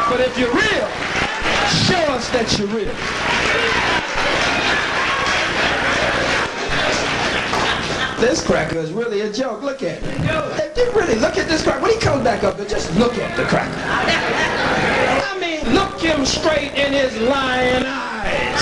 But if you're real, show us that you're real. This cracker is really a joke. Look at it. If you really look at this cracker, when he comes back up, just look at the cracker. I mean, look him straight in his lying eyes.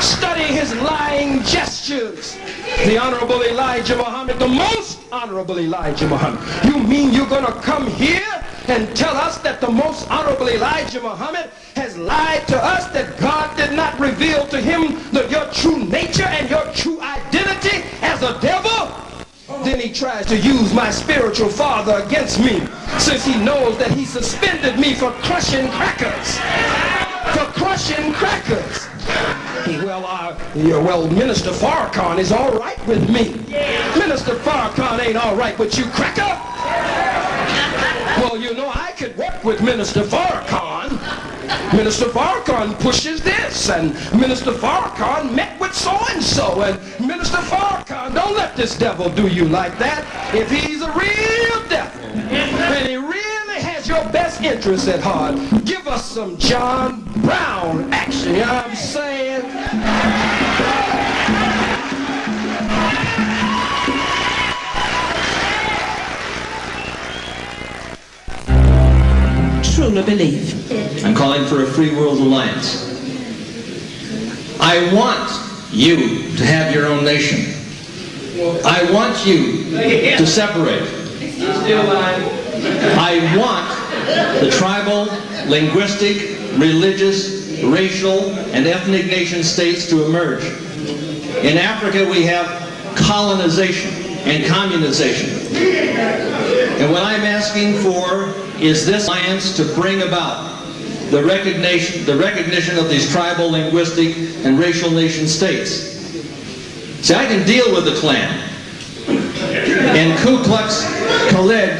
Study his lying gestures. The Honorable Elijah Muhammad, the most Honorable Elijah Muhammad. You mean you're going to come here and tell us that the most Honorable Elijah Muhammad has lied to us, that God did not reveal to him your true nature and your true identity as a devil? Then he tries to use my spiritual father against me, since he knows that he suspended me for crushing crackers. For crushing crackers. Well, Minister Farrakhan is all right with me. Minister Farrakhan ain't all right with you, cracker. Well, you know, I could work with Minister Farrakhan. Minister Farrakhan pushes this, and Minister Farrakhan met with so-and-so, and Minister Farrakhan, don't let this devil do you like that. If he's a real devil, and he really has your best interests at heart, give us some John Brown action, you know what I'm saying? Truly believe. I'm calling for a free world alliance. I want you to have your own nation. I want you to separate. I want the tribal, linguistic, religious, racial, and ethnic nation states to emerge. In Africa we have colonization and communization. And what I'm asking for is this alliance to bring about the recognition of these tribal, linguistic, and racial nation states. See, I can deal with the Klan. And Ku Klux Khalid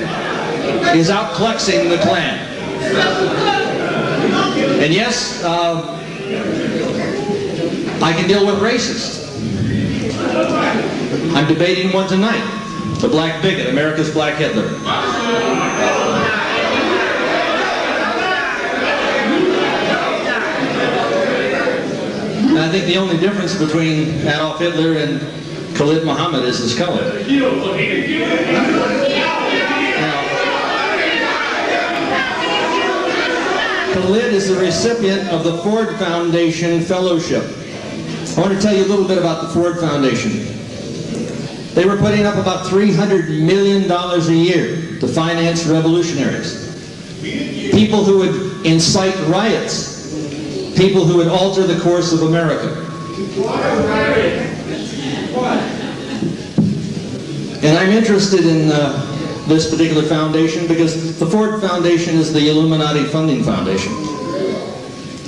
is out-kluxing the Klan. And yes, I can deal with racists. I'm debating one tonight. The black bigot, America's Black Hitler. And I think the only difference between Adolf Hitler and Khalid Muhammad is his color. Now, Khalid is the recipient of the Ford Foundation Fellowship. I want to tell you a little bit about the Ford Foundation. They were putting up about $300 million a year to finance revolutionaries. People who would incite riots. People who would alter the course of America. And I'm interested in this particular foundation because the Ford Foundation is the Illuminati funding foundation.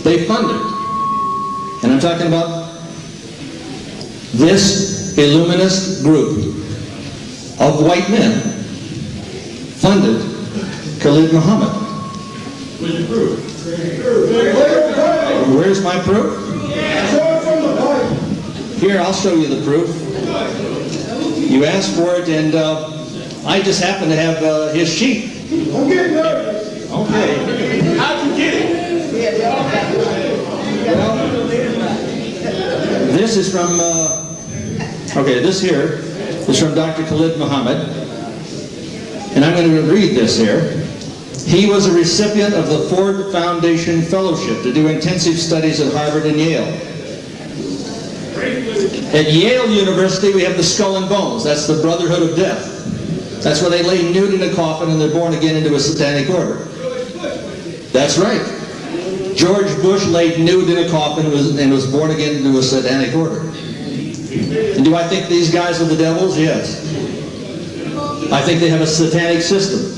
They fund it. And I'm talking about this Illuminist group of white men funded Khalid Muhammad. Where's my proof? Here, I'll show you the proof. You asked for it, and I just happen to have his sheet. Don't get nervous. Okay. How'd you get it? Well, this is from, okay, this here is from Dr. Khalid Muhammad. And I'm going to read this here. He was a recipient of the Ford Foundation Fellowship to do intensive studies at Harvard and Yale. At Yale University, we have the skull and bones. That's the Brotherhood of Death. That's where they lay nude in a coffin and they're born again into a satanic order. That's right. George Bush laid nude in a coffin and was born again into a satanic order. And do I think these guys are the devils? Yes. I think they have a satanic system.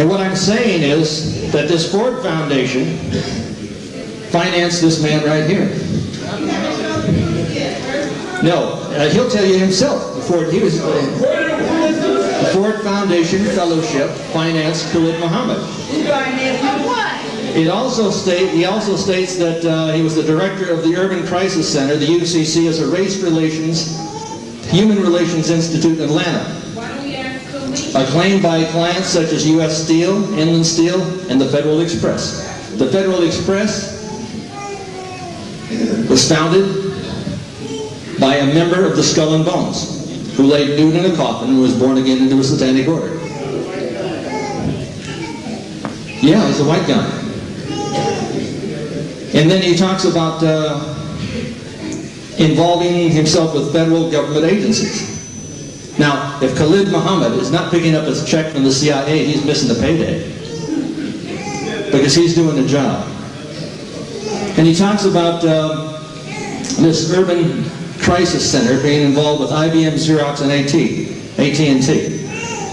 And what I'm saying is that this Ford Foundation financed this man right here. No, he'll tell you himself. The Ford Foundation Fellowship financed Khalid Muhammad. He also states that he was the director of the Urban Crisis Center. The UCC is a human relations institute in Atlanta. acclaimed by clients such as U.S. Steel, Inland Steel, and the Federal Express. The Federal Express was founded by a member of the Skull and Bones, who lay nude in a coffin and was born again into a satanic order. Yeah, he's a white guy. And then he talks about involving himself with federal government agencies. Now, if Khalid Muhammad is not picking up his check from the CIA, he's missing the payday. Because he's doing the job. And he talks about this urban crisis center being involved with IBM, Xerox, and AT&T.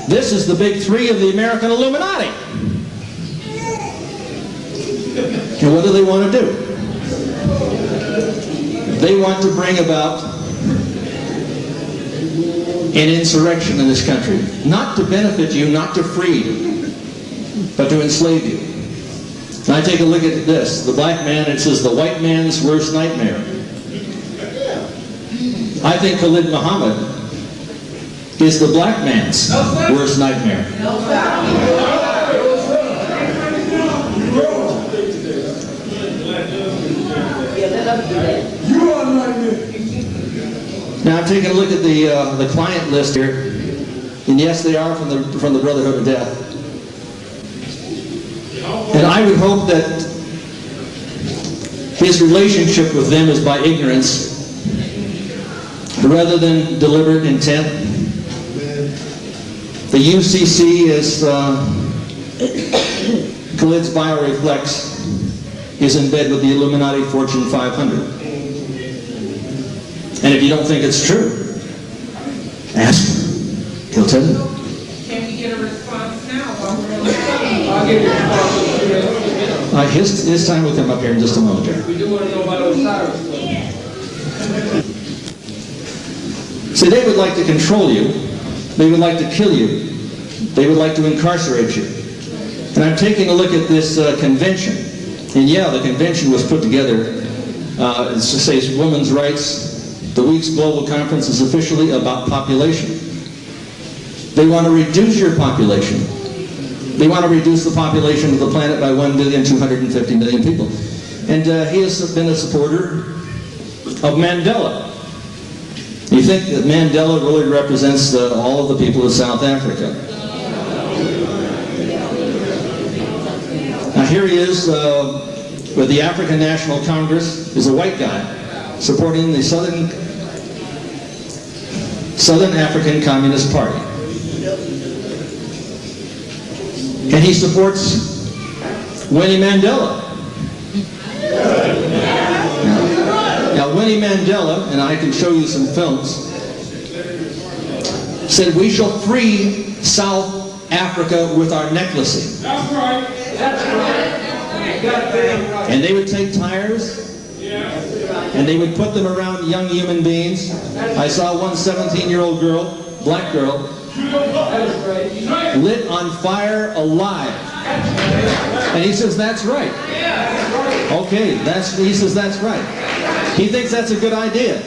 This is the big three of the American Illuminati. And what do they want to do? They want to bring about an insurrection in this country. Not to benefit you, not to free you, but to enslave you. And I take a look at this. The black man, it says the white man's worst nightmare. I think Khalid Muhammad is the black man's worst nightmare. Now I'm taking a look at the client list here, and yes, they are from the Brotherhood of Death. And I would hope that his relationship with them is by ignorance rather than deliberate intent. The UCC is Khalid's bio reflects is in bed with the Illuminati Fortune 500. And if you don't think it's true, ask him. He'll tell you. Can we get a response now while we're on the phone? I'll give you a response. His time will come up here in just a moment, Jerry. We do want to know about Osiris. See, they would like to control you. They would like to kill you. They would like to incarcerate you. And I'm taking a look at this convention. And yeah, the convention was put together. It says women's rights. The week's global conference is officially about population. They want to reduce your population. They want to reduce the population of the planet by 1,250,000,000 people. And he has been a supporter of Mandela. You think that Mandela really represents all of the people of South Africa? Now here he is with the African National Congress. Is a white guy supporting the Southern African Communist Party. And he supports Winnie Mandela. Now Winnie Mandela, and I can show you some films, said we shall free South Africa with our necklacing. That's right. That's right. And they would take tires and they would put them around young human beings. I saw one 17-year-old girl, black girl, lit on fire alive. And he says, that's right. Okay, he says, that's right. He thinks that's a good idea.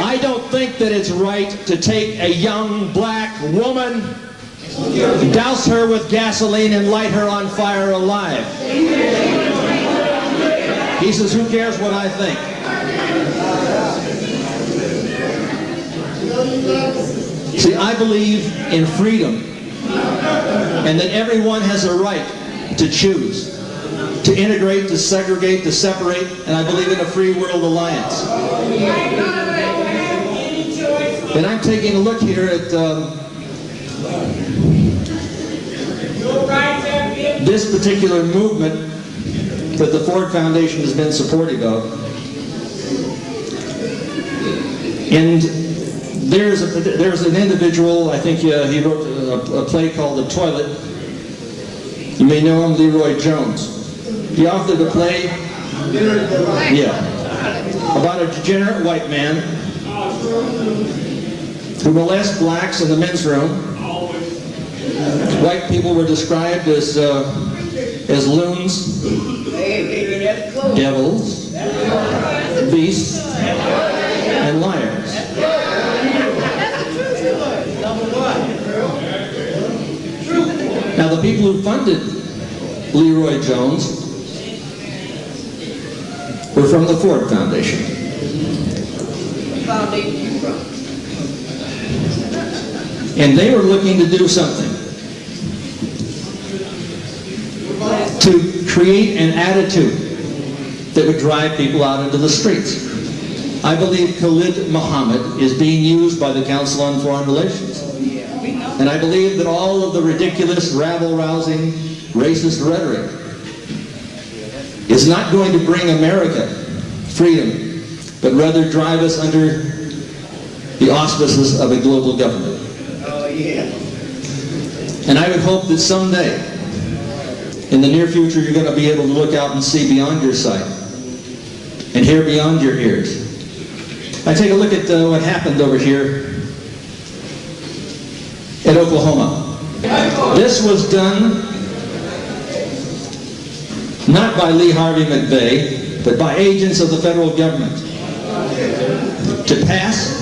I don't think that it's right to take a young black woman, douse her with gasoline, and light her on fire alive. He says, who cares what I think? See, I believe in freedom, and that everyone has a right to choose, to integrate, to segregate, to separate, and I believe in a free world alliance. And I'm taking a look here at this particular movement that the Ford Foundation has been supportive of. And there's an individual, I think he wrote a play called The Toilet. You may know him, Leroy Jones. He authored a play, about a degenerate white man who molests blacks in the men's room. White people were described as loons, devils, beasts, and liars. Now, the people who funded Leroy Jones were from the Ford Foundation. And they were looking to do something to create an attitude that would drive people out into the streets. I believe Khalid Muhammad is being used by the Council on Foreign Relations. And I believe that all of the ridiculous, rabble-rousing, racist rhetoric is not going to bring America freedom, but rather drive us under the auspices of a global government. And I would hope that someday, in the near future, you're going to be able to look out and see beyond your sight and hear beyond your ears. I take a look at what happened over here in Oklahoma. This was done not by Lee Harvey McVeigh, but by agents of the federal government to pass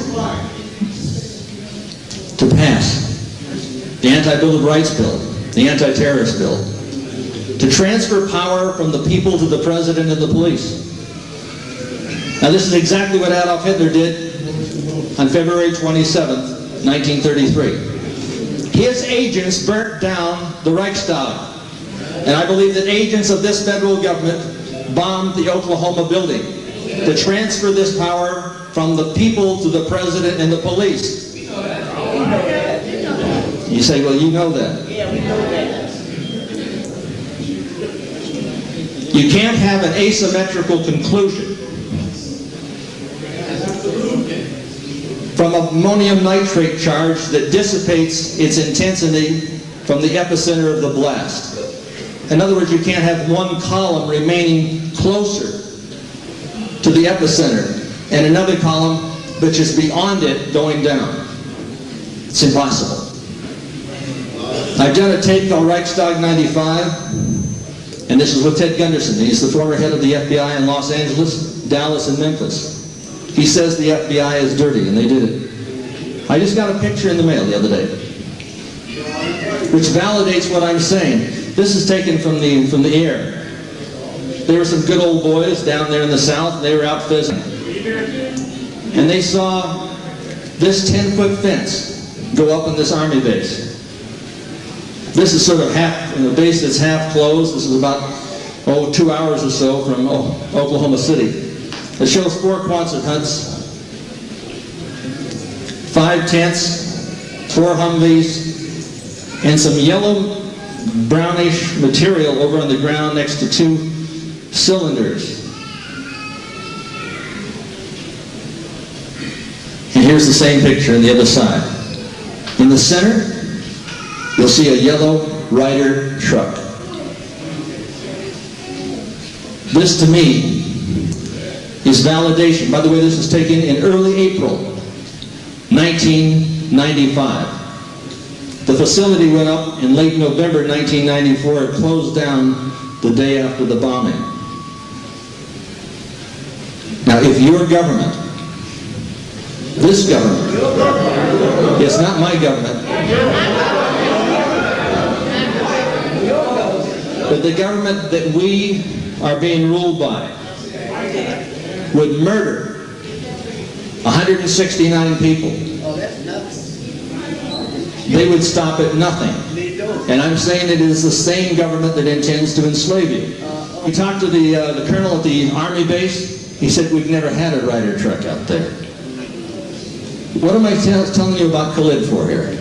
the Anti-Bill of Rights bill, the Anti-Terrorist bill, to transfer power from the people to the president and the police. Now, this is exactly what Adolf Hitler did on February 27th, 1933. His agents burnt down the Reichstag. And I believe that agents of this federal government bombed the Oklahoma building to transfer this power from the people to the president and the police. You say, well, you know that. Yeah, we know that. You can't have an asymmetrical conclusion from ammonium nitrate charge that dissipates its intensity from the epicenter of the blast. In other words, you can't have one column remaining closer to the epicenter and another column which is beyond it going down. It's impossible. I've done a tape called Reichstag 95, and this is with Ted Gunderson. He's the former head of the FBI in Los Angeles, Dallas, and Memphis. He says the FBI is dirty, and they did it. I just got a picture in the mail the other day, which validates what I'm saying. This is taken from the air. There were some good old boys down there in the South. They were out fishing, and they saw this 10-foot fence go up in this army base. This is sort of the base that's half closed. This is about 2 hours or so from Oklahoma City. It shows 4 Quonset huts, 5 tents, 4 Humvees, and some yellow brownish material over on the ground next to 2 cylinders. And here's the same picture on the other side. In the center, you'll see a yellow Ryder truck. This, to me, is validation. By the way, this was taken in early April 1995. The facility went up in late November 1994. It closed down the day after the bombing. Now, if your government, this government, it's not my government, but the government that we are being ruled by would murder 169 people, they would stop at nothing. And I'm saying it is the same government that intends to enslave you. We talked to the colonel at the army base. He said, we've never had a Ryder truck out there. What am I telling you about Khalid for here?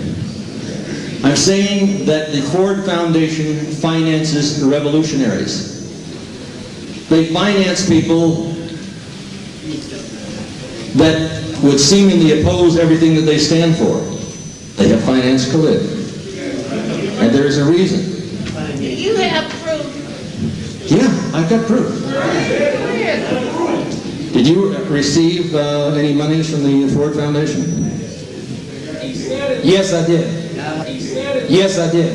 I'm saying that the Ford Foundation finances revolutionaries. They finance people that would seemingly oppose everything that they stand for. They have financed Khalid. And there's a reason. You have proof. Yeah, I've got proof. Did you receive any monies from the Ford Foundation? Yes, I did. Yes, I did.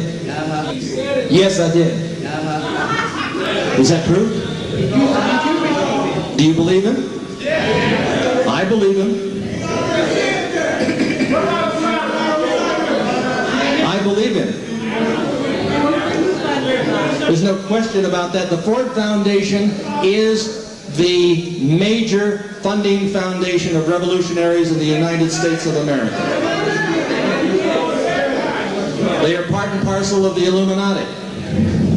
Yes, I did. Is that proof? Do you believe him? I believe him. I believe him. There's no question about that. The Ford Foundation is the major funding foundation of revolutionaries in the United States of America. They are part and parcel of the Illuminati.